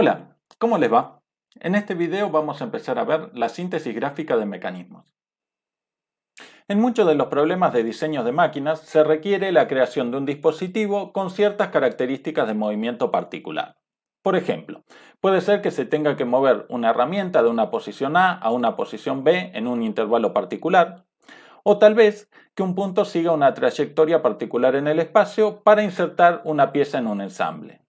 Hola, ¿cómo les va? En este video vamos a empezar a ver la síntesis gráfica de mecanismos. En muchos de los problemas de diseño de máquinas se requiere la creación de un dispositivo con ciertas características de movimiento particular. Por ejemplo, puede ser que se tenga que mover una herramienta de una posición A a una posición B en un intervalo particular, o tal vez que un punto siga una trayectoria particular en el espacio para insertar una pieza en un ensamble.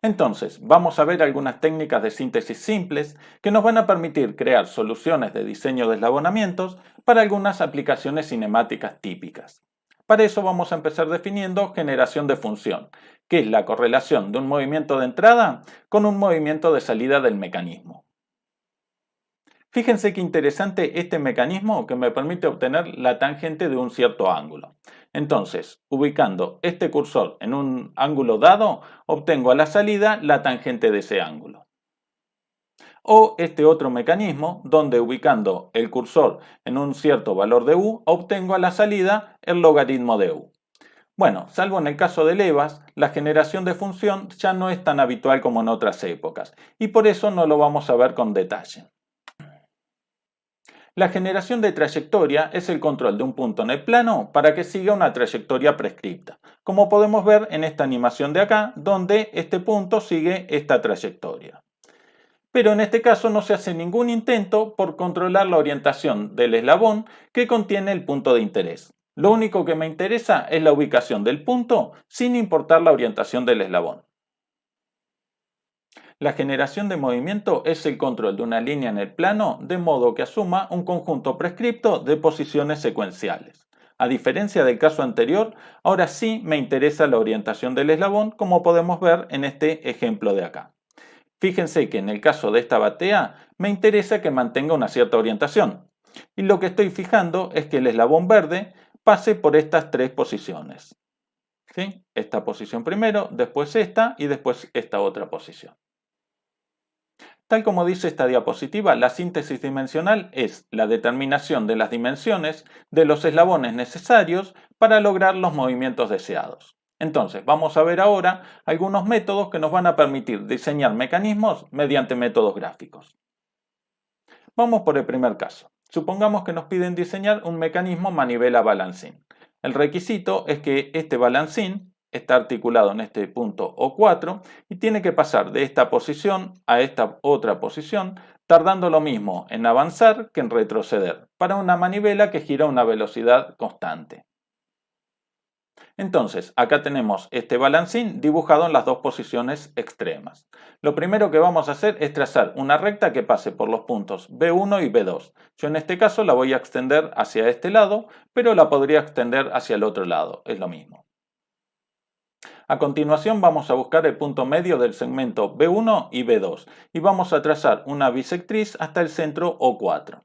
Entonces, vamos a ver algunas técnicas de síntesis simples que nos van a permitir crear soluciones de diseño de eslabonamientos para algunas aplicaciones cinemáticas típicas. Para eso vamos a empezar definiendo generación de función, que es la correlación de un movimiento de entrada con un movimiento de salida del mecanismo. Fíjense qué interesante este mecanismo que me permite obtener la tangente de un cierto ángulo. Entonces, ubicando este cursor en un ángulo dado, obtengo a la salida la tangente de ese ángulo. O este otro mecanismo, donde ubicando el cursor en un cierto valor de u, obtengo a la salida el logaritmo de u. Bueno, salvo en el caso de levas, la generación de función ya no es tan habitual como en otras épocas, y por eso no lo vamos a ver con detalle. La generación de trayectoria es el control de un punto en el plano para que siga una trayectoria prescripta, como podemos ver en esta animación de acá, donde este punto sigue esta trayectoria. Pero en este caso no se hace ningún intento por controlar la orientación del eslabón que contiene el punto de interés. Lo único que me interesa es la ubicación del punto sin importar la orientación del eslabón. La generación de movimiento es el control de una línea en el plano de modo que asuma un conjunto prescripto de posiciones secuenciales. A diferencia del caso anterior, ahora sí me interesa la orientación del eslabón, como podemos ver en este ejemplo de acá. Fíjense que en el caso de esta batea me interesa que mantenga una cierta orientación. Y lo que estoy fijando es que el eslabón verde pase por estas tres posiciones. ¿Sí? Esta posición primero, después esta y después esta otra posición. Tal como dice esta diapositiva, la síntesis dimensional es la determinación de las dimensiones de los eslabones necesarios para lograr los movimientos deseados. Entonces, vamos a ver ahora algunos métodos que nos van a permitir diseñar mecanismos mediante métodos gráficos. Vamos por el primer caso. Supongamos que nos piden diseñar un mecanismo manivela balancín. El requisito es que este balancín está articulado en este punto O4 y tiene que pasar de esta posición a esta otra posición, tardando lo mismo en avanzar que en retroceder, para una manivela que gira a una velocidad constante. Entonces, acá tenemos este balancín dibujado en las dos posiciones extremas. Lo primero que vamos a hacer es trazar una recta que pase por los puntos B1 y B2. Yo en este caso la voy a extender hacia este lado, pero la podría extender hacia el otro lado, es lo mismo. A continuación vamos a buscar el punto medio del segmento B1 y B2 y vamos a trazar una bisectriz hasta el centro O4.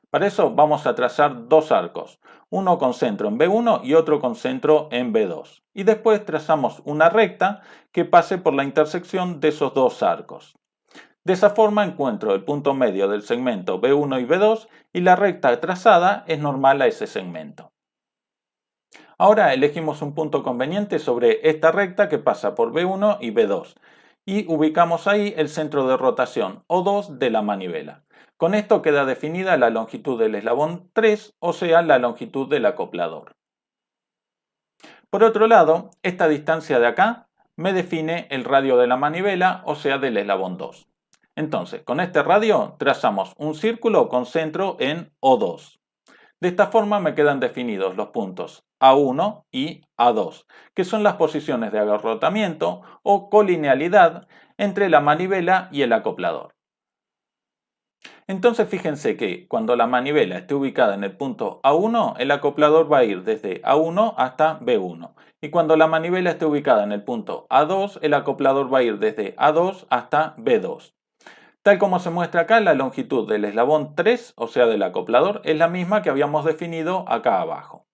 Para eso vamos a trazar dos arcos, uno con centro en B1 y otro con centro en B2. Y después trazamos una recta que pase por la intersección de esos dos arcos. De esa forma encuentro el punto medio del segmento B1 y B2 y la recta trazada es normal a ese segmento. Ahora elegimos un punto conveniente sobre esta recta que pasa por B1 y B2 y ubicamos ahí el centro de rotación O2 de la manivela. Con esto queda definida la longitud del eslabón 3, o sea, la longitud del acoplador. Por otro lado, esta distancia de acá me define el radio de la manivela, o sea, del eslabón 2. Entonces, con este radio trazamos un círculo con centro en O2. De esta forma me quedan definidos los puntos A1 y A2, que son las posiciones de agarrotamiento o colinealidad entre la manivela y el acoplador. Entonces fíjense que cuando la manivela esté ubicada en el punto A1, el acoplador va a ir desde A1 hasta B1. Y cuando la manivela esté ubicada en el punto A2, el acoplador va a ir desde A2 hasta B2. Tal como se muestra acá, la longitud del eslabón 3, o sea del acoplador, es la misma que habíamos definido acá abajo.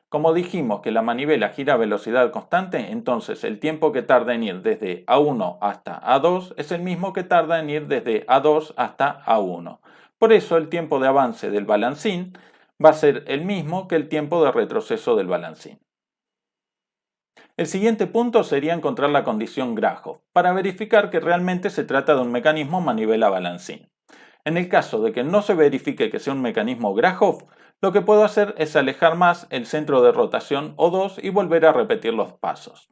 Como dijimos que la manivela gira a velocidad constante, entonces el tiempo que tarda en ir desde A1 hasta A2 es el mismo que tarda en ir desde A2 hasta A1. Por eso el tiempo de avance del balancín va a ser el mismo que el tiempo de retroceso del balancín. El siguiente punto sería encontrar la condición Grashof, para verificar que realmente se trata de un mecanismo manivela-balancín. En el caso de que no se verifique que sea un mecanismo Grashof, lo que puedo hacer es alejar más el centro de rotación O2 y volver a repetir los pasos.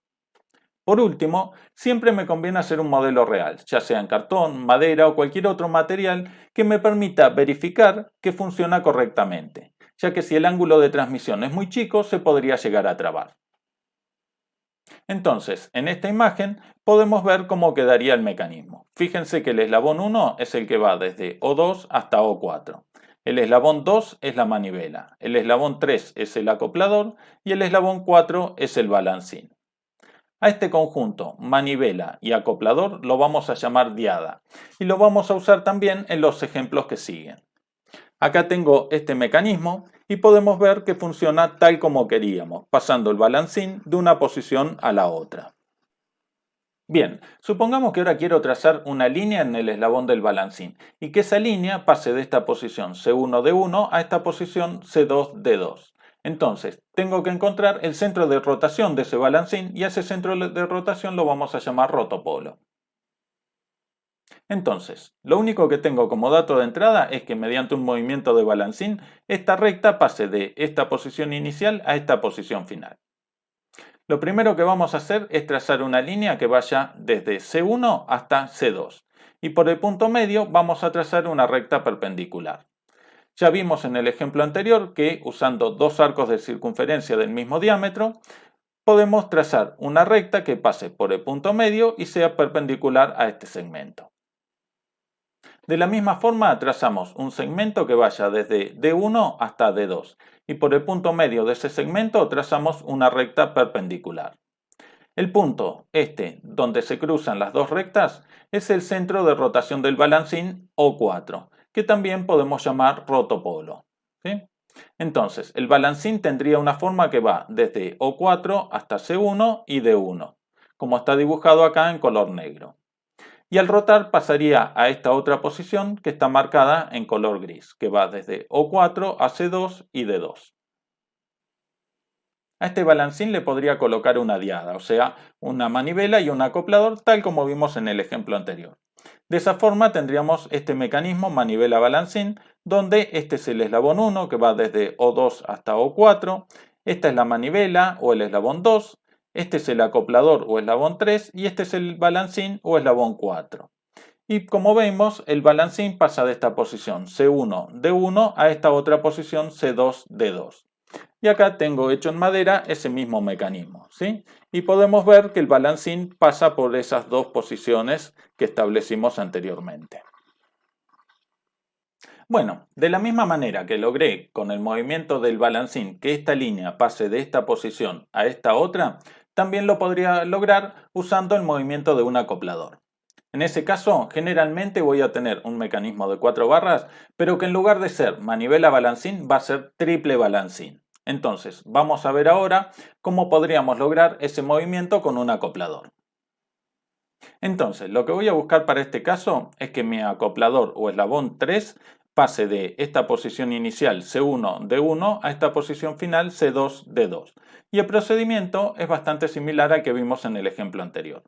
Por último, siempre me conviene hacer un modelo real, ya sea en cartón, madera o cualquier otro material que me permita verificar que funciona correctamente, ya que si el ángulo de transmisión es muy chico se podría llegar a trabar. Entonces, en esta imagen podemos ver cómo quedaría el mecanismo. Fíjense que el eslabón 1 es el que va desde O2 hasta O4. El eslabón 2 es la manivela, el eslabón 3 es el acoplador y el eslabón 4 es el balancín. A este conjunto, manivela y acoplador, lo vamos a llamar diada y lo vamos a usar también en los ejemplos que siguen. Acá tengo este mecanismo y podemos ver que funciona tal como queríamos, pasando el balancín de una posición a la otra. Bien, supongamos que ahora quiero trazar una línea en el eslabón del balancín y que esa línea pase de esta posición C1D1 a esta posición C2D2. Entonces, tengo que encontrar el centro de rotación de ese balancín y a ese centro de rotación lo vamos a llamar rotopolo. Entonces, lo único que tengo como dato de entrada es que mediante un movimiento de balancín, esta recta pase de esta posición inicial a esta posición final. Lo primero que vamos a hacer es trazar una línea que vaya desde C1 hasta C2 y por el punto medio vamos a trazar una recta perpendicular. Ya vimos en el ejemplo anterior que usando dos arcos de circunferencia del mismo diámetro podemos trazar una recta que pase por el punto medio y sea perpendicular a este segmento. De la misma forma trazamos un segmento que vaya desde D1 hasta D2 y por el punto medio de ese segmento trazamos una recta perpendicular. El punto donde se cruzan las dos rectas es el centro de rotación del balancín O4, que también podemos llamar rotopolo. ¿Sí? Entonces, el balancín tendría una forma que va desde O4 hasta C1 y D1, como está dibujado acá en color negro. Y al rotar pasaría a esta otra posición que está marcada en color gris, que va desde O4 a C2 y D2. A este balancín le podría colocar una diada, o sea, una manivela y un acoplador, tal como vimos en el ejemplo anterior. De esa forma tendríamos este mecanismo manivela-balancín, donde este es el eslabón 1, que va desde O2 hasta O4, esta es la manivela o el eslabón 2, este es el acoplador o eslabón 3 y este es el balancín o eslabón 4. Y como vemos, el balancín pasa de esta posición C1D1 a esta otra posición C2D2. Y acá tengo hecho en madera ese mismo mecanismo, ¿sí? Y podemos ver que el balancín pasa por esas dos posiciones que establecimos anteriormente. Bueno, de la misma manera que logré con el movimiento del balancín que esta línea pase de esta posición a esta otra, también lo podría lograr usando el movimiento de un acoplador. En ese caso, generalmente voy a tener un mecanismo de 4 barras, pero que en lugar de ser manivela balancín va a ser triple balancín. Entonces, vamos a ver ahora cómo podríamos lograr ese movimiento con un acoplador. Entonces, lo que voy a buscar para este caso es que mi acoplador o eslabón 3 pase de esta posición inicial C1D1 a esta posición final C2D2. Y el procedimiento es bastante similar al que vimos en el ejemplo anterior.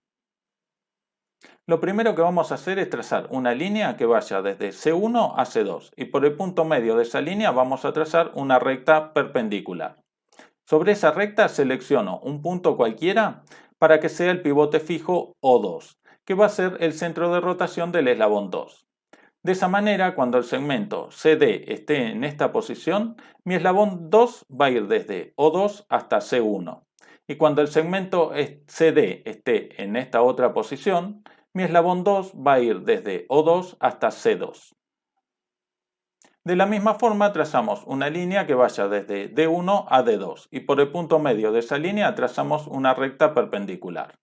Lo primero que vamos a hacer es trazar una línea que vaya desde C1 a C2 y por el punto medio de esa línea vamos a trazar una recta perpendicular. Sobre esa recta selecciono un punto cualquiera para que sea el pivote fijo O2, que va a ser el centro de rotación del eslabón 2. De esa manera, cuando el segmento CD esté en esta posición, mi eslabón 2 va a ir desde O2 hasta C1. Y cuando el segmento CD esté en esta otra posición, mi eslabón 2 va a ir desde O2 hasta C2. De la misma forma trazamos una línea que vaya desde D1 a D2 y por el punto medio de esa línea trazamos una recta perpendicular.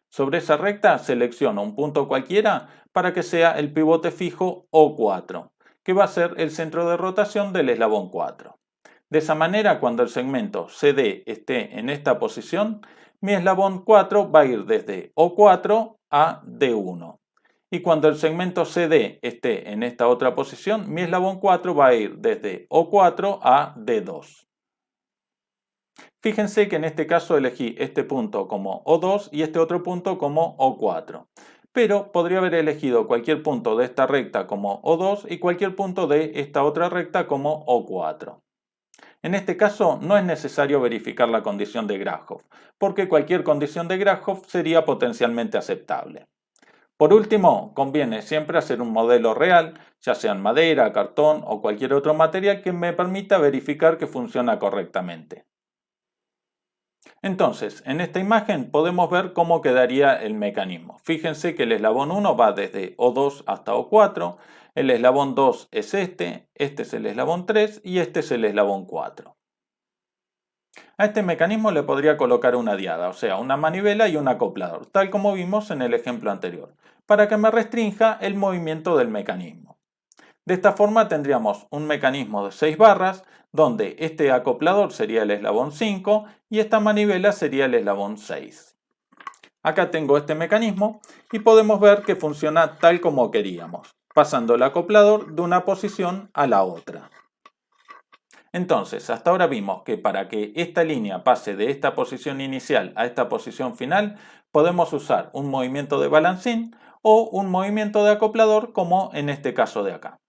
Sobre esa recta selecciono un punto cualquiera para que sea el pivote fijo O4, que va a ser el centro de rotación del eslabón 4. De esa manera, cuando el segmento CD esté en esta posición, mi eslabón 4 va a ir desde O4 a D1. Y cuando el segmento CD esté en esta otra posición, mi eslabón 4 va a ir desde O4 a D2. Fíjense que en este caso elegí este punto como O2 y este otro punto como O4. Pero podría haber elegido cualquier punto de esta recta como O2 y cualquier punto de esta otra recta como O4. En este caso no es necesario verificar la condición de Grashof, porque cualquier condición de Grashof sería potencialmente aceptable. Por último, conviene siempre hacer un modelo real, ya sea en madera, cartón o cualquier otro material que me permita verificar que funciona correctamente. Entonces, en esta imagen podemos ver cómo quedaría el mecanismo. Fíjense que el eslabón 1 va desde O2 hasta O4, el eslabón 2 es este es el eslabón 3 y este es el eslabón 4. A este mecanismo le podría colocar una diada, o sea, una manivela y un acoplador, tal como vimos en el ejemplo anterior, para que me restrinja el movimiento del mecanismo. De esta forma tendríamos un mecanismo de 6 barras, donde este acoplador sería el eslabón 5 y esta manivela sería el eslabón 6. Acá tengo este mecanismo y podemos ver que funciona tal como queríamos, pasando el acoplador de una posición a la otra. Entonces, hasta ahora vimos que para que esta línea pase de esta posición inicial a esta posición final, podemos usar un movimiento de balancín o un movimiento de acoplador como en este caso de acá.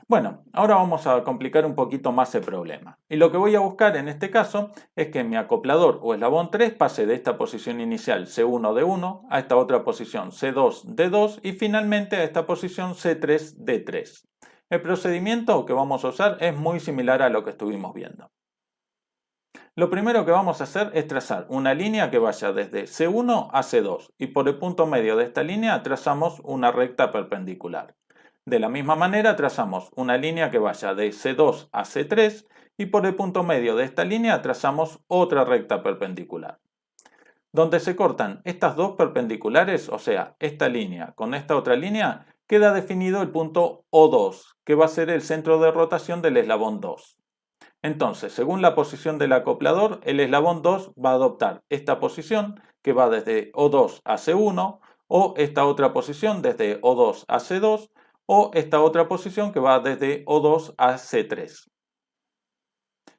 Bueno, ahora vamos a complicar un poquito más el problema. Y lo que voy a buscar en este caso es que mi acoplador o eslabón 3 pase de esta posición inicial C1 de 1 a esta otra posición C2 de 2 y finalmente a esta posición C3 de 3. El procedimiento que vamos a usar es muy similar a lo que estuvimos viendo. Lo primero que vamos a hacer es trazar una línea que vaya desde C1 a C2 y por el punto medio de esta línea trazamos una recta perpendicular. De la misma manera trazamos una línea que vaya de C2 a C3 y por el punto medio de esta línea trazamos otra recta perpendicular. Donde se cortan estas dos perpendiculares, o sea, esta línea con esta otra línea, queda definido el punto O2, que va a ser el centro de rotación del eslabón 2. Entonces, según la posición del acoplador, el eslabón 2 va a adoptar esta posición, que va desde O2 a C1, o esta otra posición desde O2 a C2, o esta otra posición que va desde O2 a C3.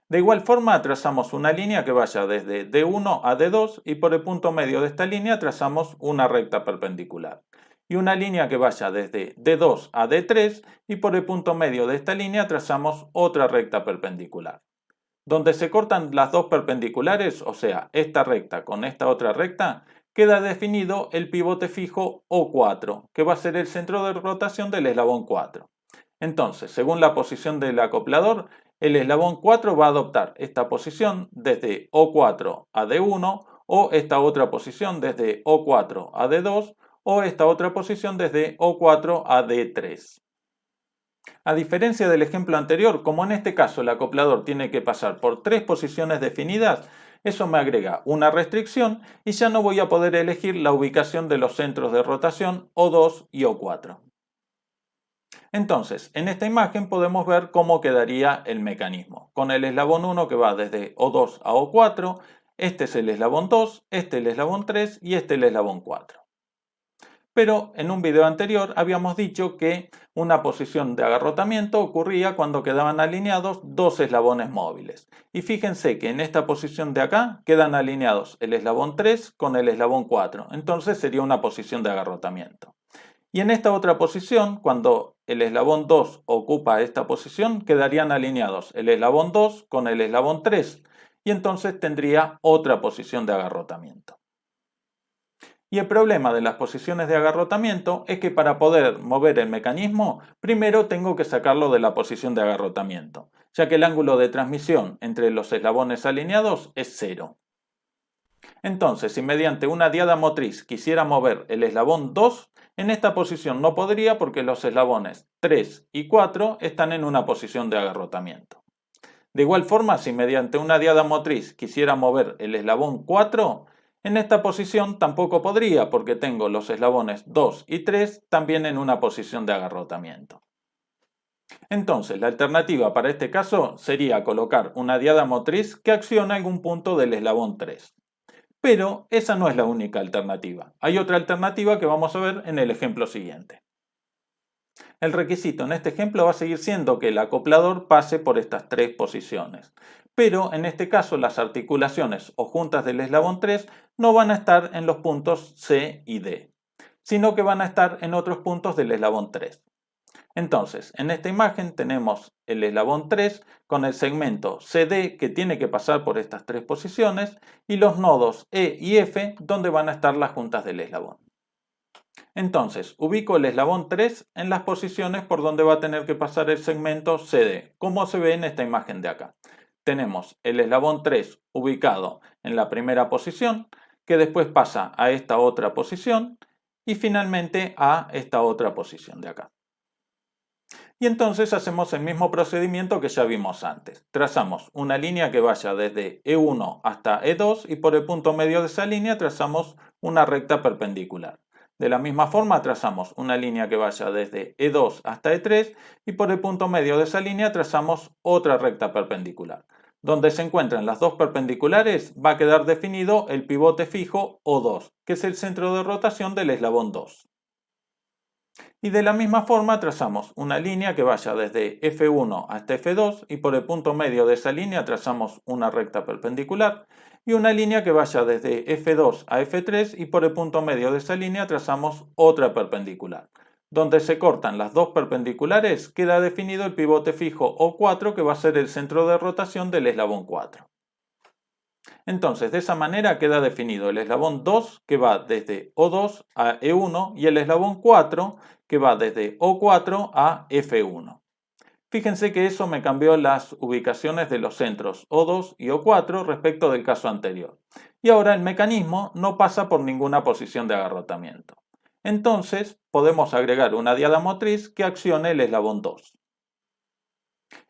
De igual forma, trazamos una línea que vaya desde D1 a D2 y por el punto medio de esta línea trazamos una recta perpendicular. Y una línea que vaya desde D2 a D3 y por el punto medio de esta línea trazamos otra recta perpendicular. Donde se cortan las dos perpendiculares, o sea, esta recta con esta otra recta, queda definido el pivote fijo O4, que va a ser el centro de rotación del eslabón 4. Entonces, según la posición del acoplador, el eslabón 4 va a adoptar esta posición desde O4 a D1 o esta otra posición desde O4 a D2 o esta otra posición desde O4 a D3. A diferencia del ejemplo anterior, como en este caso el acoplador tiene que pasar por tres posiciones definidas, eso me agrega una restricción y ya no voy a poder elegir la ubicación de los centros de rotación O2 y O4. Entonces, en esta imagen podemos ver cómo quedaría el mecanismo, con el eslabón 1 que va desde O2 a O4, este es el eslabón 2, este el eslabón 3 y este el eslabón 4. Pero en un video anterior habíamos dicho que una posición de agarrotamiento ocurría cuando quedaban alineados dos eslabones móviles. Y fíjense que en esta posición de acá quedan alineados el eslabón 3 con el eslabón 4, entonces sería una posición de agarrotamiento. Y en esta otra posición, cuando el eslabón 2 ocupa esta posición, quedarían alineados el eslabón 2 con el eslabón 3 y entonces tendría otra posición de agarrotamiento. Y el problema de las posiciones de agarrotamiento es que para poder mover el mecanismo, primero tengo que sacarlo de la posición de agarrotamiento, ya que el ángulo de transmisión entre los eslabones alineados es 0. Entonces, si mediante una diada motriz quisiera mover el eslabón 2, en esta posición no podría porque los eslabones 3 y 4 están en una posición de agarrotamiento. De igual forma, si mediante una diada motriz quisiera mover el eslabón 4, en esta posición tampoco podría porque tengo los eslabones 2 y 3 también en una posición de agarrotamiento. Entonces, la alternativa para este caso sería colocar una diada motriz que accione algún punto del eslabón 3. Pero esa no es la única alternativa. Hay otra alternativa que vamos a ver en el ejemplo siguiente. El requisito en este ejemplo va a seguir siendo que el acoplador pase por estas tres posiciones. pero en este caso las articulaciones o juntas del eslabón 3 no van a estar en los puntos C y D, sino que van a estar en otros puntos del eslabón 3. Entonces, en esta imagen tenemos el eslabón 3 con el segmento CD que tiene que pasar por estas tres posiciones y los nodos E y F donde van a estar las juntas del eslabón. Entonces, ubico el eslabón 3 en las posiciones por donde va a tener que pasar el segmento CD, como se ve en esta imagen de acá. Tenemos el eslabón 3 ubicado en la primera posición, que después pasa a esta otra posición y finalmente a esta otra posición de acá. Y entonces hacemos el mismo procedimiento que ya vimos antes. Trazamos una línea que vaya desde E1 hasta E2 y por el punto medio de esa línea trazamos una recta perpendicular. De la misma forma trazamos una línea que vaya desde E2 hasta E3 y por el punto medio de esa línea trazamos otra recta perpendicular. Donde se encuentran las dos perpendiculares va a quedar definido el pivote fijo O2, que es el centro de rotación del eslabón 2. Y de la misma forma trazamos una línea que vaya desde F1 hasta F2 y por el punto medio de esa línea trazamos una recta perpendicular y una línea que vaya desde F2 a F3 y por el punto medio de esa línea trazamos otra perpendicular. Donde se cortan las dos perpendiculares queda definido el pivote fijo O4 que va a ser el centro de rotación del eslabón 4. Entonces, de esa manera queda definido el eslabón 2 que va desde O2 a E1 y el eslabón 4 que va desde O4 a F1. Fíjense que eso me cambió las ubicaciones de los centros O2 y O4 respecto del caso anterior. Y ahora el mecanismo no pasa por ninguna posición de agarrotamiento. Entonces, podemos agregar una diada motriz que accione el eslabón 2.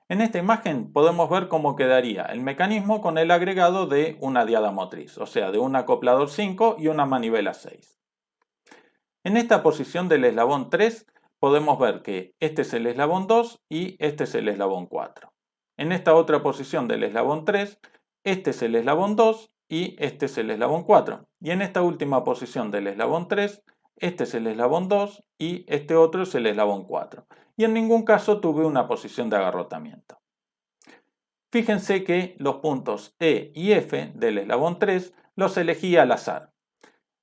En esta imagen podemos ver cómo quedaría el mecanismo con el agregado de una diada motriz, o sea, de un acoplador 5 y una manivela 6. En esta posición del eslabón 3 podemos ver que este es el eslabón 2 y este es el eslabón 4. En esta otra posición del eslabón 3, este es el eslabón 2 y este es el eslabón 4. Y en esta última posición del eslabón 3, este es el eslabón 2 y este otro es el eslabón 4. Y en ningún caso tuve una posición de agarrotamiento. Fíjense que los puntos E y F del eslabón 3 los elegí al azar.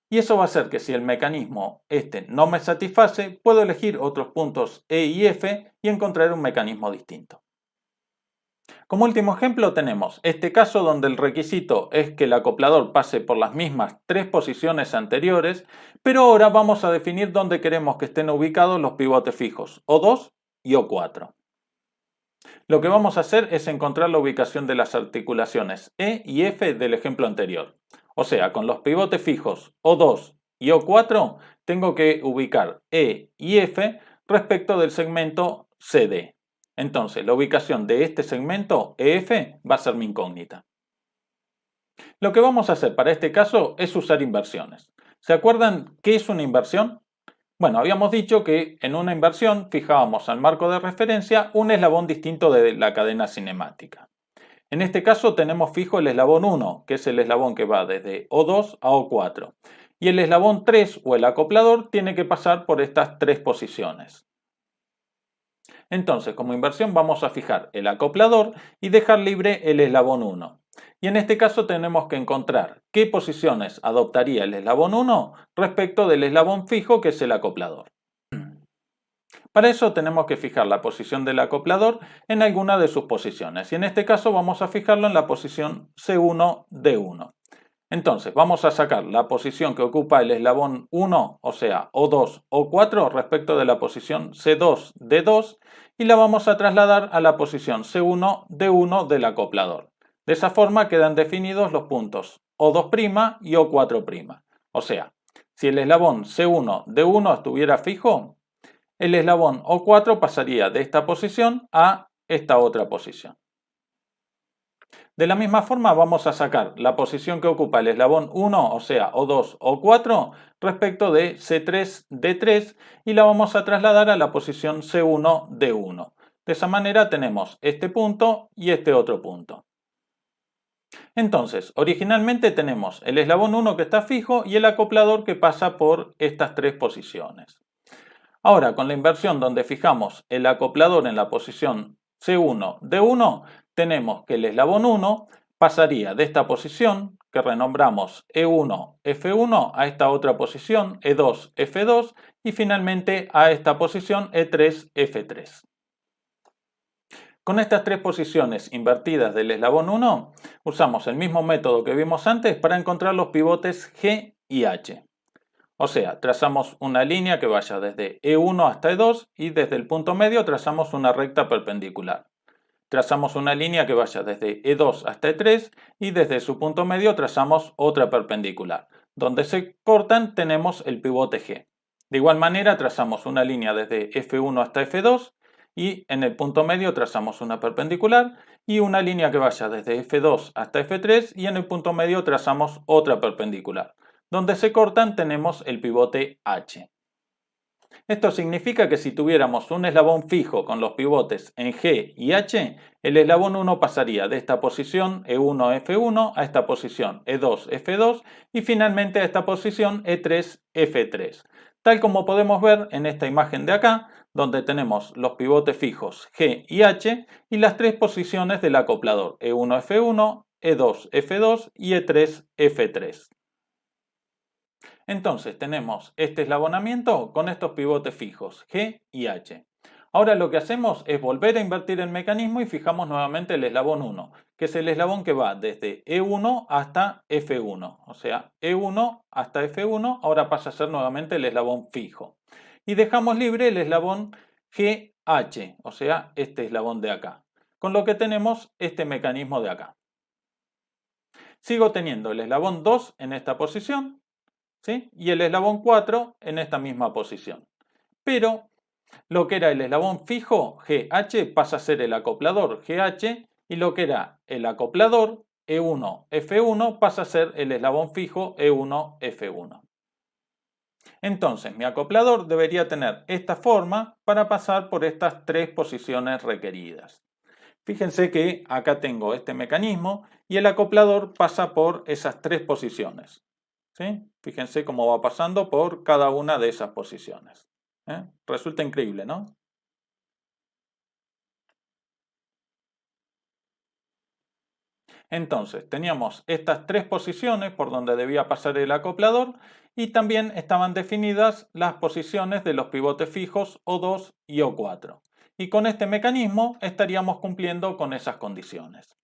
Y eso va a hacer que si el mecanismo no me satisface, puedo elegir otros puntos E y F y encontrar un mecanismo distinto. Como último ejemplo tenemos este caso donde el requisito es que el acoplador pase por las mismas tres posiciones anteriores, pero ahora vamos a definir dónde queremos que estén ubicados los pivotes fijos, O2 y O4. Lo que vamos a hacer es encontrar la ubicación de las articulaciones E y F del ejemplo anterior. O sea, con los pivotes fijos O2 y O4 tengo que ubicar E y F respecto del segmento CD. Entonces, la ubicación de este segmento EF va a ser mi incógnita. Lo que vamos a hacer para este caso es usar inversiones. ¿Se acuerdan qué es una inversión? Bueno, habíamos dicho que en una inversión fijábamos al marco de referencia un eslabón distinto de la cadena cinemática. En este caso tenemos fijo el eslabón 1, que es el eslabón que va desde O2 a O4. Y el eslabón 3 o el acoplador tiene que pasar por estas tres posiciones. Entonces, como inversión vamos a fijar el acoplador y dejar libre el eslabón 1. Y en este caso tenemos que encontrar qué posiciones adoptaría el eslabón 1 respecto del eslabón fijo que es el acoplador. Para eso tenemos que fijar la posición del acoplador en alguna de sus posiciones y en este caso vamos a fijarlo en la posición C1-D1. Entonces vamos a sacar la posición que ocupa el eslabón 1, o sea O2, O4 respecto de' la posición C2, D2 y la vamos a trasladar a la posición C1, D1 del acoplador. De esa forma quedan definidos los puntos O2' y O4'. O sea, si el eslabón C1, D1 estuviera fijo, el eslabón O4 pasaría de esta posición a esta otra posición. De la misma forma vamos a sacar la posición que ocupa el eslabón 1, o sea O2, O4, respecto de C3, D3 y la vamos a trasladar a la posición C1, D1. De esa manera tenemos este punto y este otro punto. Entonces, originalmente tenemos el eslabón 1 que está fijo y el acoplador que pasa por estas tres posiciones. Ahora, con la inversión donde fijamos el acoplador en la posición C1, D1, tenemos que el eslabón 1 pasaría de esta posición, que renombramos E1, F1, a esta otra posición, E2, F2, y finalmente a esta posición, E3, F3. Con estas tres posiciones invertidas del eslabón 1, usamos el mismo método que vimos antes para encontrar los pivotes G y H. O sea, trazamos una línea que vaya desde E1 hasta E2 y desde el punto medio trazamos una recta perpendicular. Trazamos una línea que vaya desde E2 hasta E3 y desde su punto medio trazamos otra perpendicular. Donde se cortan tenemos el pivote G. De igual manera trazamos una línea desde F1 hasta F2 y en el punto medio trazamos una perpendicular y una línea que vaya desde F2 hasta F3 y en el punto medio trazamos otra perpendicular. Donde se cortan tenemos el pivote H. Esto significa que si tuviéramos un eslabón fijo con los pivotes en G y H, el eslabón 1 pasaría de esta posición E1, F1 a esta posición E2, F2 y finalmente a esta posición E3, F3. Tal como podemos ver en esta imagen de acá, donde tenemos los pivotes fijos G y H y las tres posiciones del acoplador E1, F1, E2, F2 y E3, F3. Entonces tenemos este eslabonamiento con estos pivotes fijos G y H. Ahora lo que hacemos es volver a invertir el mecanismo y fijamos nuevamente el eslabón 1, que es el eslabón que va desde E1 hasta F1. O sea, E1 hasta F1 ahora pasa a ser nuevamente el eslabón fijo. Y dejamos libre el eslabón GH, o sea, este eslabón de acá. Con lo que tenemos este mecanismo de acá. Sigo teniendo el eslabón 2 en esta posición, ¿sí? Y el eslabón 4 en esta misma posición. Pero lo que era el eslabón fijo, GH, pasa a ser el acoplador GH, y lo que era el acoplador E1, F1 pasa a ser el eslabón fijo E1, F1. Entonces, mi acoplador debería tener esta forma para pasar por estas tres posiciones requeridas. Fíjense que acá tengo este mecanismo y el acoplador pasa por esas tres posiciones. ¿Sí? Fíjense cómo va pasando por cada una de esas posiciones. Resulta increíble, ¿no? Entonces, teníamos estas tres posiciones por donde debía pasar el acoplador y también estaban definidas las posiciones de los pivotes fijos O2 y O4. Y con este mecanismo estaríamos cumpliendo con esas condiciones.